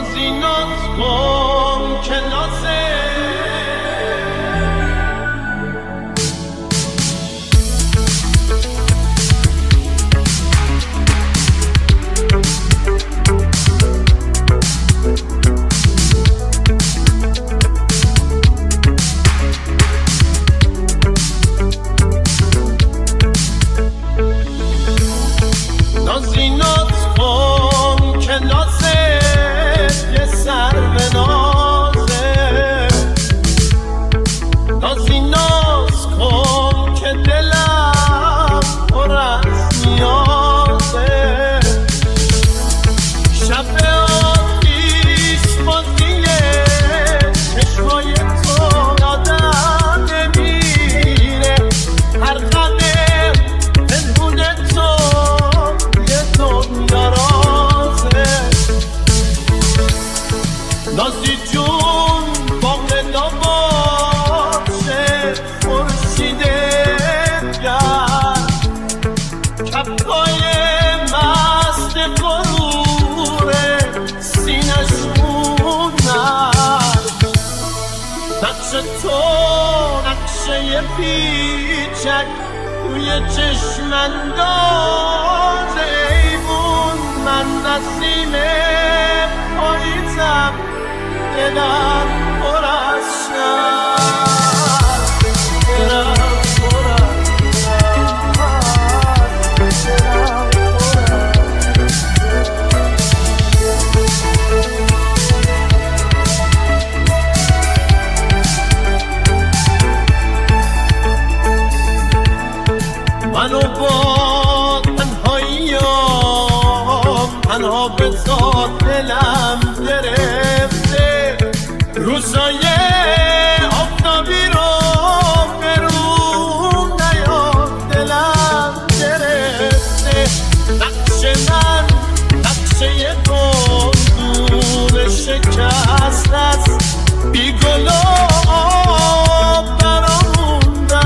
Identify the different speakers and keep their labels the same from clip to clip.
Speaker 1: نازی ناز کن که نازه نازی ناز کن که نازه یه سر به نازه نازی ناز کن که دلم پر از نیازه شب آتیش بازیه چشمای تو یادم نمیره هر قدم پنهون تو دنیا رازه نازی جون باغ نباشه خورشید گرم کفای مست غروره سینه‌شون نرم نقش تو نقشه پیچک توی چشم اندازه من نسیم پاییزم دلم پر از شب دلم پر از منو با تنها به ذات دلم گرفته روزای آفتابی رو برون نیاد دلم گرفته نقش من نقشه دور شکست است بی گل و آب براموندن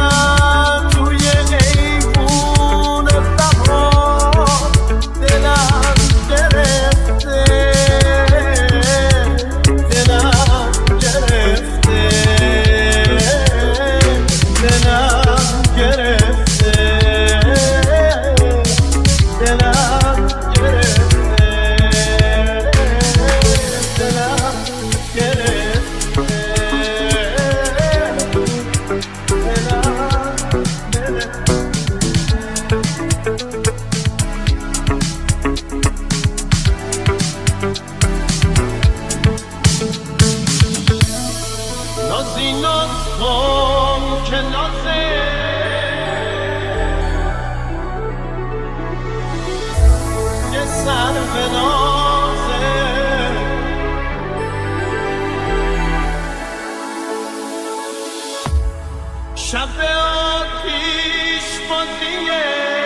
Speaker 1: توی ایوون بهار دلم گرفته دلم گرفته دلم گرفته دلم گرفته دلم نازی ناز کن که نازه یه سر به نازه شب آتیش بازیه